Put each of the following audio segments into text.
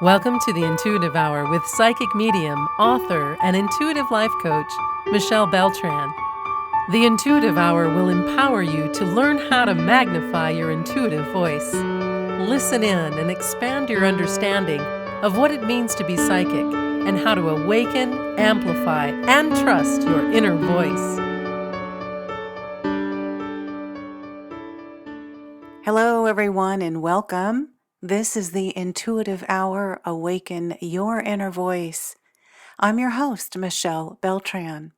Welcome to the Intuitive Hour with psychic medium, author, and intuitive life coach, Michelle Beltran. The Intuitive Hour will empower you to learn how to magnify your intuitive voice. Listen in and expand your understanding of what it means to be psychic and how to awaken, amplify, and trust your inner voice. Hello, everyone, and welcome. This is the Intuitive Hour, Awaken Your Inner Voice. I'm your host, Michelle Beltran.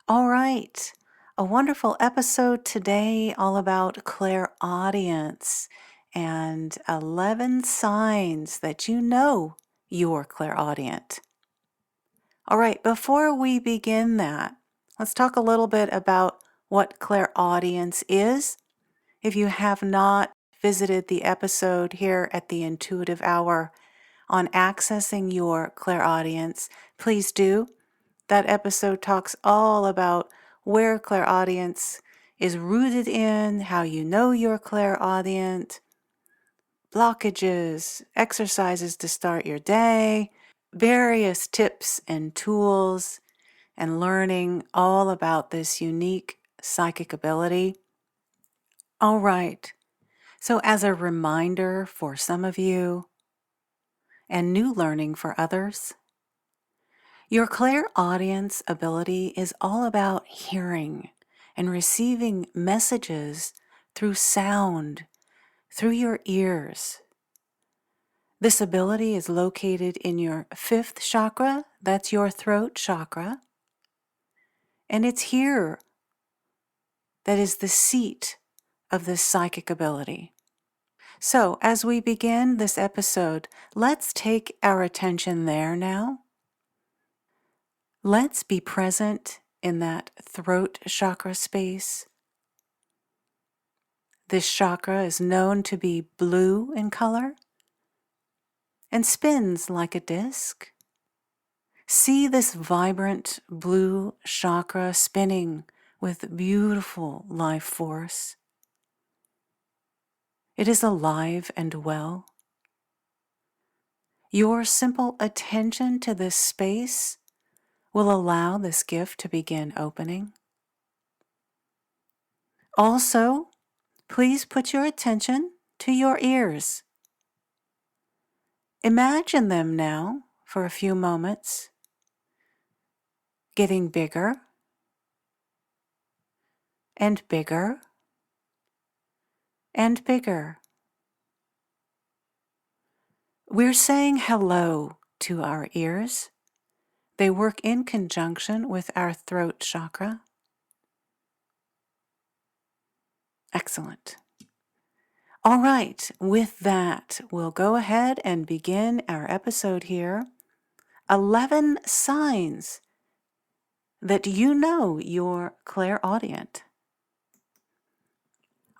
All right, a wonderful episode today all about clairaudience and 11 signs that you know you're clairaudient. All right, before we begin that, let's talk a little bit about what clairaudience is. If you have not visited the episode here at the Intuitive Hour on accessing your clairaudience, please do. That episode talks all about where clairaudience is rooted in, how you know you're clairaudient, blockages, exercises to start your day, various tips and tools, and learning all about this unique psychic ability. All right. So, as a reminder for some of you and new learning for others, your clairaudience ability is all about hearing and receiving messages through sound, through your ears. This ability is located in your fifth chakra, that's your throat chakra, and it's here that is the seat of this psychic ability. So, as we begin this episode, let's take our attention there now. Let's be present in that throat chakra space. This chakra is known to be blue in color and spins like a disc. See this vibrant blue chakra spinning with beautiful life force. It is alive and well. Your simple attention to this space will allow this gift to begin opening. Also, please put your attention to your ears. Imagine them now for a few moments, getting bigger and bigger and bigger. We're saying hello to our ears. They work in conjunction with our throat chakra. Excellent. All right, with that, we'll go ahead and begin our episode here. 11 signs that you know you're clairaudient.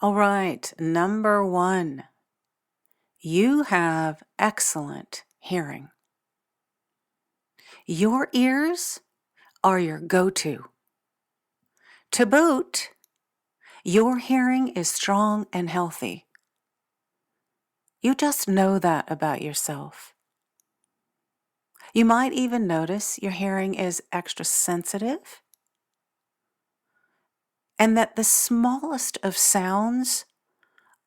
All right, number 1, you have excellent hearing. Your ears are your go-to. To boot, your hearing is strong and healthy. You just know that about yourself. You might even notice your hearing is extra sensitive and that the smallest of sounds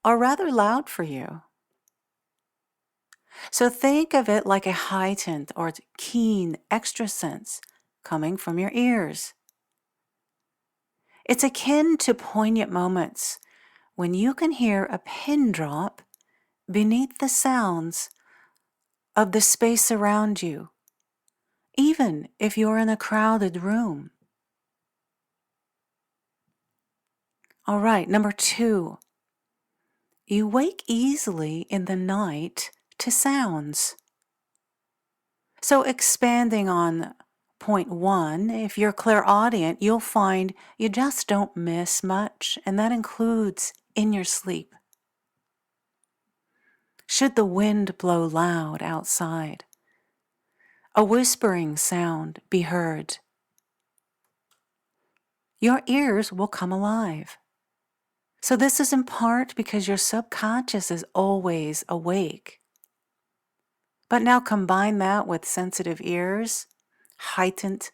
are rather loud for you. So think of it like a heightened or keen extra sense coming from your ears. It's akin to poignant moments when you can hear a pin drop beneath the sounds of the space around you, even if you're in a crowded room. All right, number 2, you wake easily in the night to sounds. So expanding on point 1, if you're clairaudient, you'll find you just don't miss much, and that includes in your sleep. Should the wind blow loud outside, a whispering sound be heard, your ears will come alive. So this is in part because your subconscious is always awake. But now combine that with sensitive ears, heightened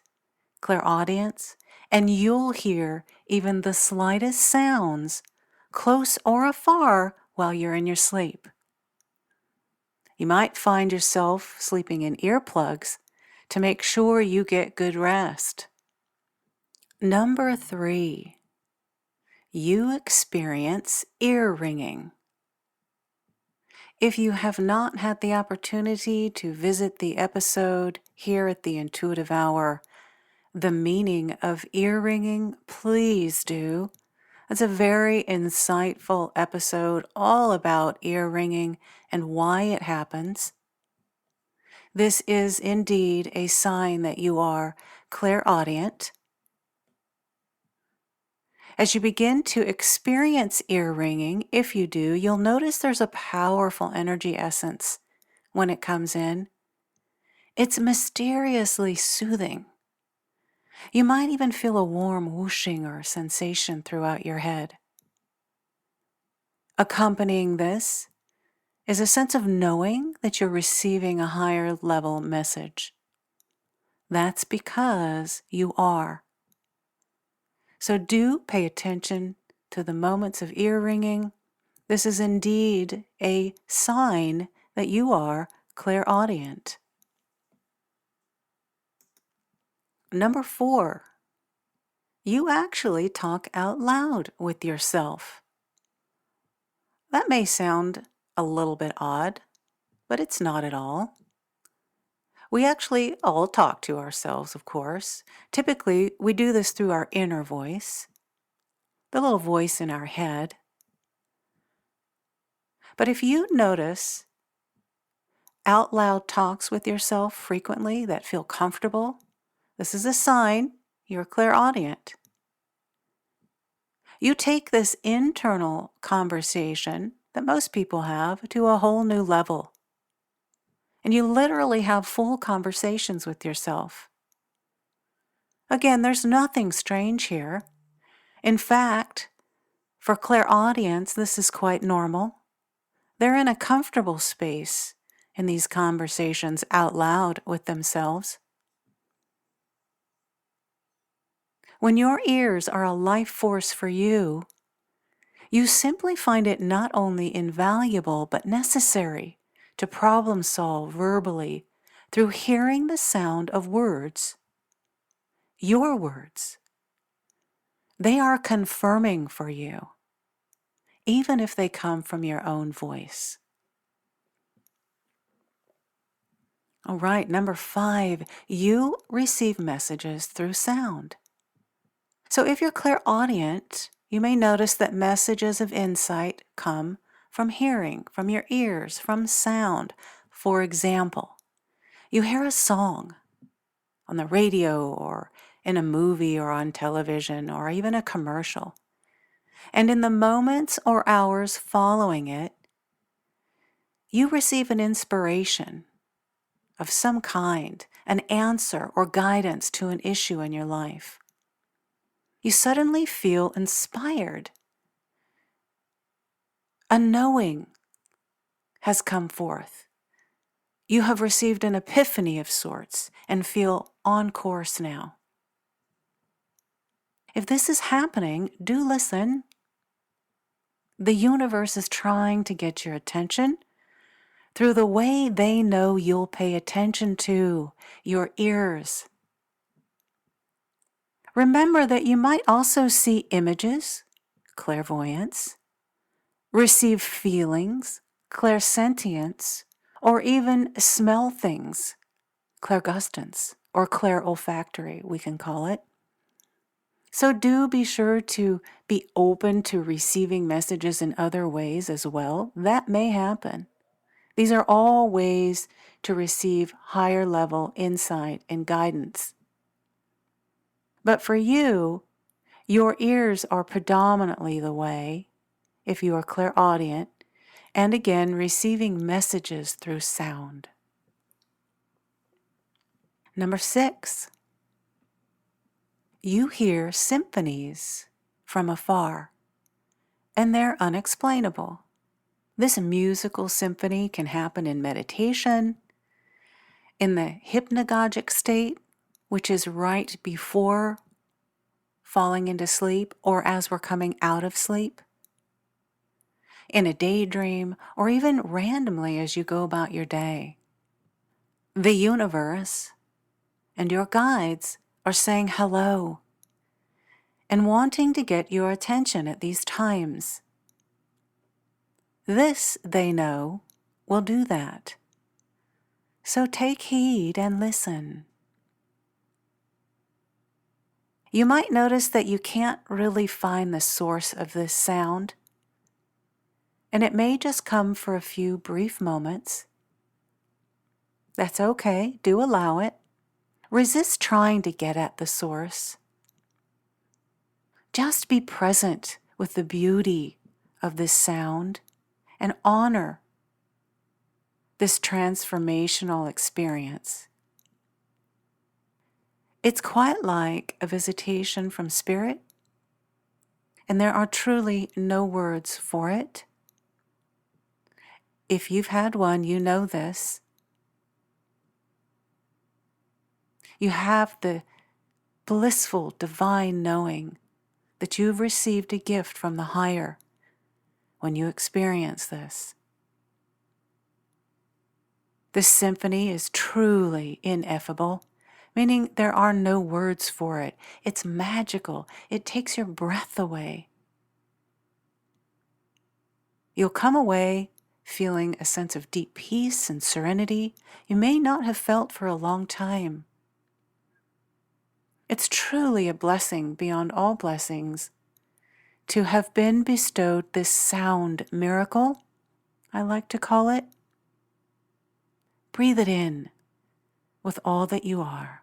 clairaudience, and you'll hear even the slightest sounds, close or afar, while you're in your sleep. You might find yourself sleeping in earplugs to make sure you get good rest. Number 3, you experience ear ringing. If you have not had the opportunity to visit the episode here at the Intuitive Hour, The Meaning of Ear Ringing, please do. It's a very insightful episode all about ear ringing and why it happens. This is indeed a sign that you are clairaudient. As you begin to experience ear ringing, if you do, you'll notice there's a powerful energy essence when it comes in. It's mysteriously soothing. You might even feel a warm whooshing or sensation throughout your head. Accompanying this is a sense of knowing that you're receiving a higher level message. That's because you are. So do pay attention to the moments of ear ringing. This is indeed a sign that you are clairaudient. Number 4, you actually talk out loud with yourself. That may sound a little bit odd, but it's not at all. We actually all talk to ourselves, of course. Typically, we do this through our inner voice, the little voice in our head. But if you notice out loud talks with yourself frequently that feel comfortable, this is a sign you're clairaudient. You take this internal conversation that most people have to a whole new level. And you literally have full conversations with yourself. Again, there's nothing strange here. In fact, for clairaudience, this is quite normal. They're in a comfortable space in these conversations out loud with themselves. When your ears are a life force for you, you simply find it not only invaluable but necessary to problem solve verbally through hearing the sound of words, your words. They are confirming for you, even if they come from your own voice. All right, number 5, you receive messages through sound. So if you're clairaudient, you may notice that messages of insight come from hearing, from your ears, from sound. For example, you hear a song on the radio or in a movie or on television or even a commercial. And in the moments or hours following it, you receive an inspiration of some kind, an answer or guidance to an issue in your life. You suddenly feel inspired. A knowing has come forth. You have received an epiphany of sorts and feel on course now. If this is happening, do listen. The universe is trying to get your attention through the way they know you'll pay attention to, your ears. Remember that you might also see images, clairvoyance, receive feelings, clairsentience, or even smell things, clairgustance, or clairolfactory, we can call it. So do be sure to be open to receiving messages in other ways as well. That may happen. These are all ways to receive higher level insight and guidance. But for you, your ears are predominantly the way, if you are clairaudient, and again, receiving messages through sound. Number 6, you hear symphonies from afar, and they're unexplainable. This musical symphony can happen in meditation, in the hypnagogic state, which is right before falling into sleep or as we're coming out of sleep, in a daydream, or even randomly as you go about your day. The universe and your guides are saying hello and wanting to get your attention at these times. This, they know, will do that. So take heed and listen. You might notice that you can't really find the source of this sound, and it may just come for a few brief moments. That's okay, do allow it. Resist trying to get at the source. Just be present with the beauty of this sound and honor this transformational experience. It's quite like a visitation from spirit, and there are truly no words for it. If you've had one, you know this. You have the blissful, divine knowing that you've received a gift from the higher when you experience this. This symphony is truly ineffable, meaning there are no words for it. It's magical. It takes your breath away. You'll come away feeling a sense of deep peace and serenity you may not have felt for a long time. It's truly a blessing beyond all blessings to have been bestowed this sound miracle, I like to call it. Breathe it in with all that you are.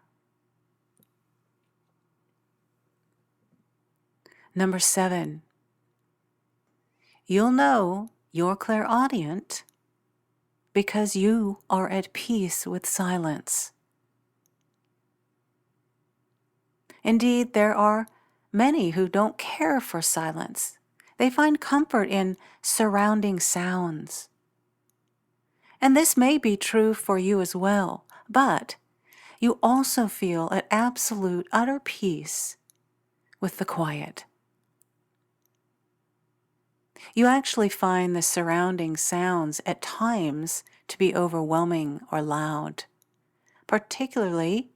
Number 7, you'll know you're clairaudient because you are at peace with silence. Indeed, there are many who don't care for silence. They find comfort in surrounding sounds. And this may be true for you as well, but you also feel at absolute, utter peace with the quiet. You actually find the surrounding sounds at times to be overwhelming or loud, particularly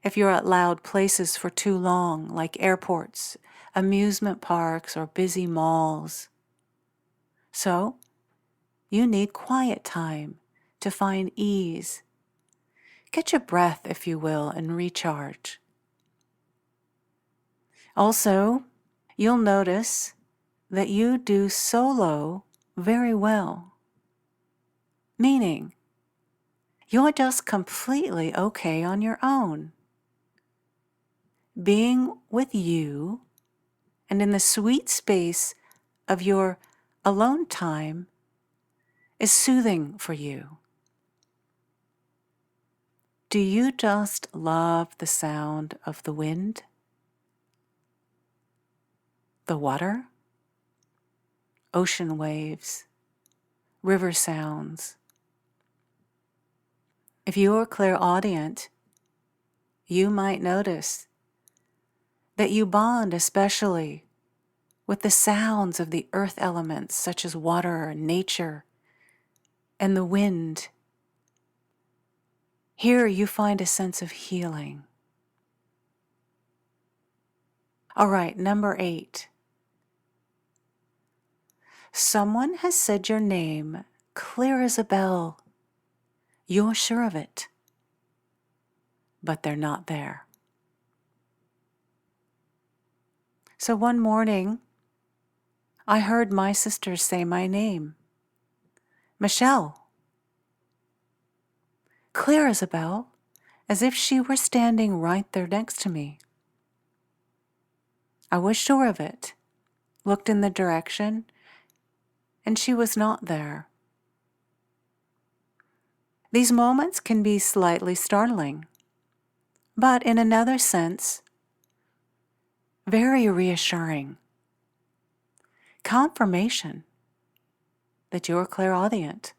if you're at loud places for too long, like airports, amusement parks, or busy malls. So, you need quiet time to find ease. Get your breath, if you will, and recharge. Also, you'll notice that you do solo very well, meaning you're just completely okay on your own. Being with you and in the sweet space of your alone time is soothing for you. Do you just love the sound of the wind, the water, ocean waves, river sounds? If you're clairaudient, you might notice that you bond especially with the sounds of the earth elements such as water and nature and the wind. Here you find a sense of healing. All right, number 8. Someone has said your name clear as a bell. You're sure of it, but they're not there. So one morning, I heard my sister say my name, Michelle, clear as a bell, as if she were standing right there next to me. I was sure of it, looked in the direction, and she was not there. These moments can be slightly startling, but in another sense, very reassuring. Confirmation that you're clairaudient.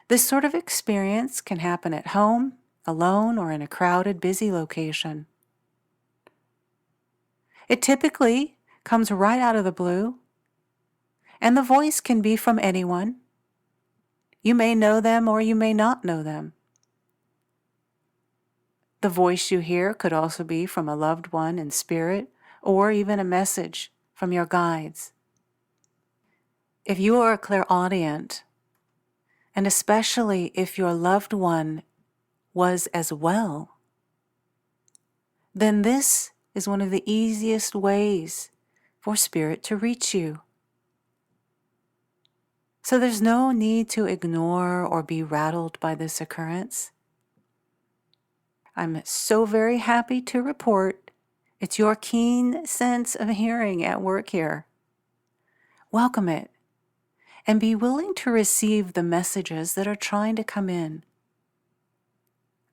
This sort of experience can happen at home, alone, or in a crowded, busy location. It typically comes right out of the blue, and the voice can be from anyone. You may know them or you may not know them. The voice you hear could also be from a loved one in spirit, or even a message from your guides. If you are a clairaudient, and especially if your loved one was as well, then this is one of the easiest ways for spirit to reach you. So there's no need to ignore or be rattled by this occurrence. I'm so very happy to report it's your keen sense of hearing at work here. Welcome it, and be willing to receive the messages that are trying to come in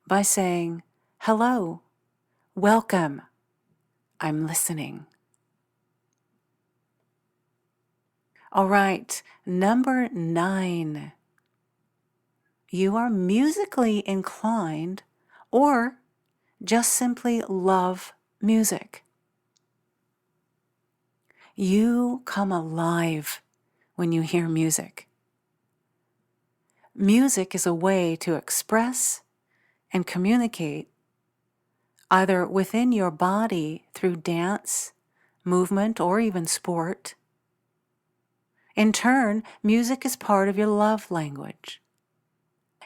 by saying, "Hello, welcome, I'm listening." All right, number 9. You are musically inclined or just simply love music. You come alive when you hear music. Music is a way to express and communicate either within your body through dance, movement, or even sport. In turn, music is part of your love language,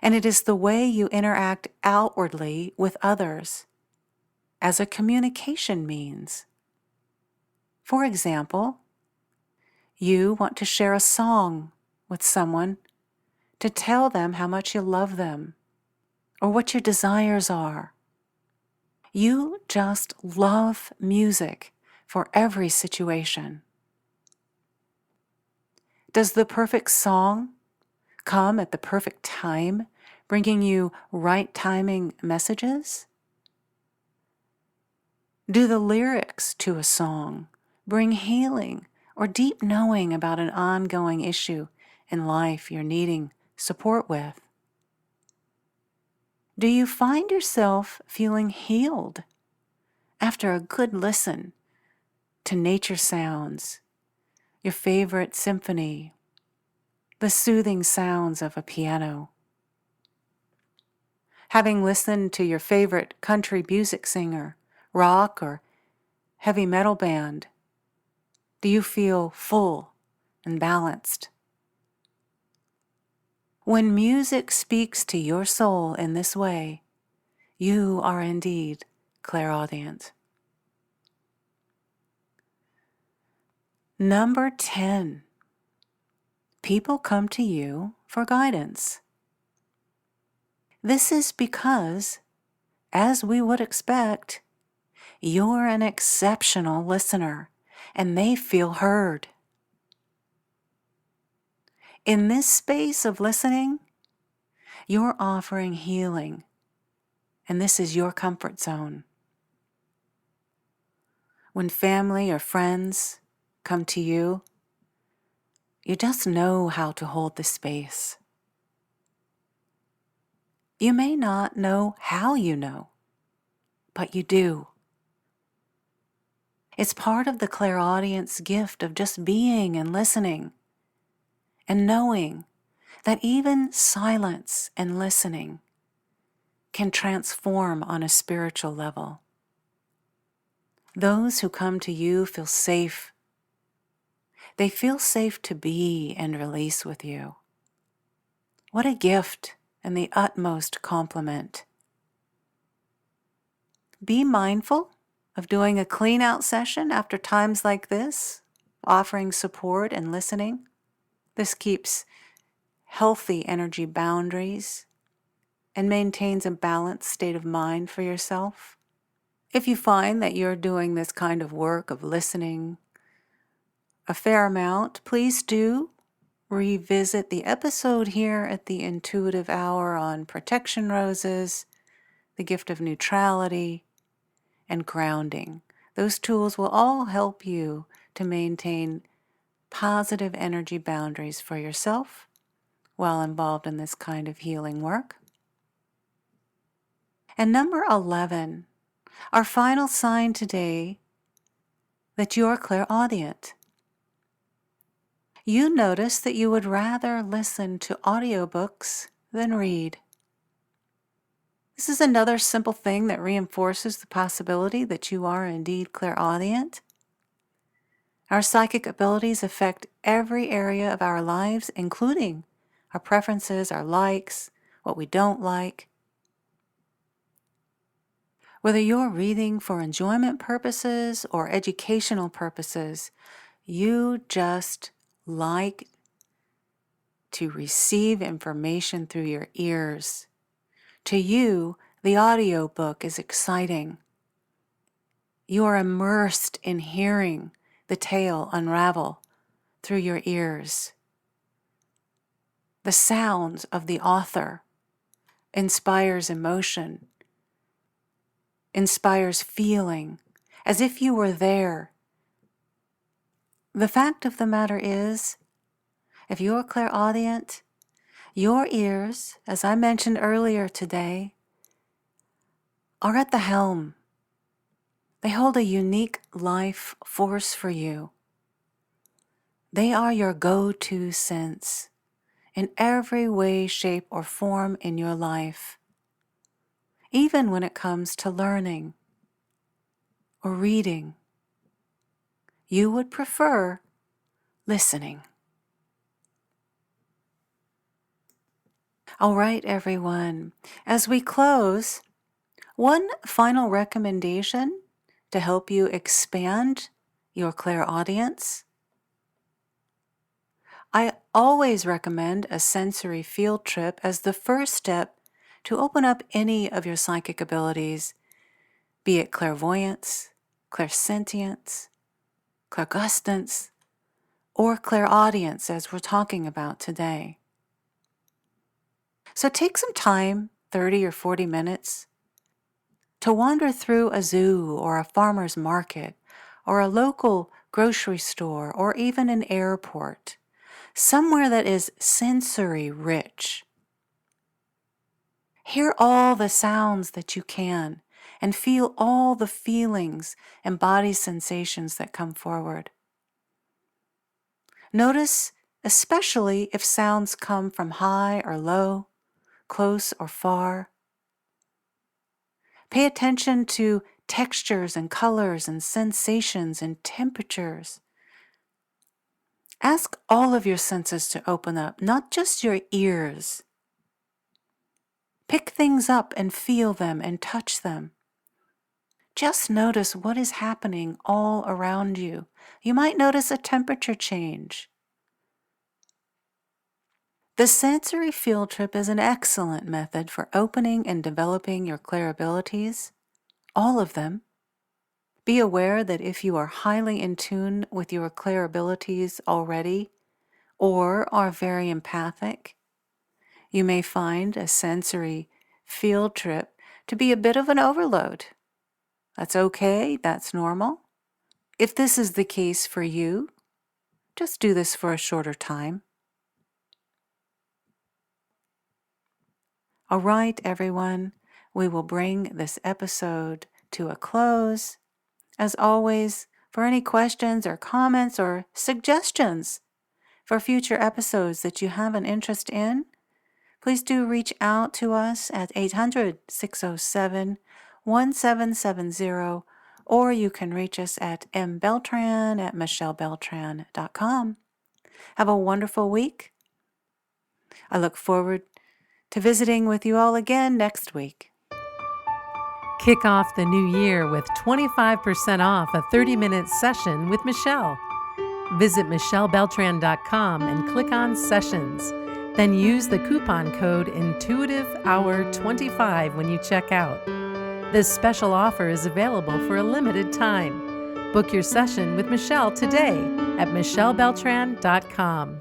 and it is the way you interact outwardly with others as a communication means. For example, you want to share a song with someone to tell them how much you love them or what your desires are. You just love music for every situation. Does the perfect song come at the perfect time, bringing you right timing messages? Do the lyrics to a song bring healing or deep knowing about an ongoing issue in life you're needing support with? Do you find yourself feeling healed after a good listen to nature sounds, your favorite symphony, the soothing sounds of a piano? Having listened to your favorite country music singer, rock or heavy metal band, do you feel full and balanced? When music speaks to your soul in this way, you are indeed clairaudient. Number 10. People come to you for guidance. This is because, as we would expect, you're an exceptional listener and they feel heard. In this space of listening, you're offering healing, and this is your comfort zone. When family or friends come to you, you just know how to hold the space. You may not know how you know, but you do. It's part of the clairaudience gift of just being and listening and knowing that even silence and listening can transform on a spiritual level. Those who come to you feel safe. They feel safe to be and release with you. What a gift and the utmost compliment. Be mindful of doing a clean-out session after times like this, offering support and listening. This keeps healthy energy boundaries and maintains a balanced state of mind for yourself. If you find that you're doing this kind of work of listening a fair amount, please do revisit the episode here at the Intuitive Hour on protection roses, the gift of neutrality, and grounding. Those tools will all help you to maintain positive energy boundaries for yourself while involved in this kind of healing work. And number 11, our final sign today that you are clairaudient. You notice that you would rather listen to audiobooks than read. This is another simple thing that reinforces the possibility that you are indeed clairaudient. Our psychic abilities affect every area of our lives, including our preferences, our likes, what we don't like. Whether you're reading for enjoyment purposes or educational purposes, you just like to receive information through your ears. To you, the audiobook is exciting. You are immersed in hearing the tale unravel through your ears. The sounds of the author inspires emotion, inspires feeling, as if you were there. The fact of the matter is, if you're clairaudient, your ears, as I mentioned earlier today, are at the helm. They hold a unique life force for you. They are your go-to sense in every way, shape, or form in your life, even when it comes to learning or reading. You would prefer listening. All right, everyone. As we close, one final recommendation to help you expand your clairaudience. I always recommend a sensory field trip as the first step to open up any of your psychic abilities, be it clairvoyance, clairsentience, clairgustance, or clairaudience, as we're talking about today. So take some time, 30 or 40 minutes, to wander through a zoo or a farmer's market or a local grocery store or even an airport, somewhere that is sensory rich. Hear all the sounds that you can and feel all the feelings and body sensations that come forward. Notice especially if sounds come from high or low, close or far. Pay attention to textures and colors and sensations and temperatures. Ask all of your senses to open up, not just your ears. Pick things up and feel them and touch them. Just notice what is happening all around you. You might notice a temperature change. The sensory field trip is an excellent method for opening and developing your clair abilities, all of them. Be aware that if you are highly in tune with your clair abilities already, or are very empathic, you may find a sensory field trip to be a bit of an overload. That's okay, that's normal. If this is the case for you, just do this for a shorter time. All right, everyone, we will bring this episode to a close. As always, for any questions or comments or suggestions for future episodes that you have an interest in, please do reach out to us at 800-607-1770, or you can reach us at mbeltran@michellebeltran.com. Have a wonderful week. I look forward to visiting with you all again next week. Kick off the new year with 25% off a 30-minute session with Michelle. Visit michellebeltran.com and click on Sessions. Then use the coupon code INTUITIVEHOUR25 when you check out. This special offer is available for a limited time. Book your session with Michelle today at michellebeltran.com.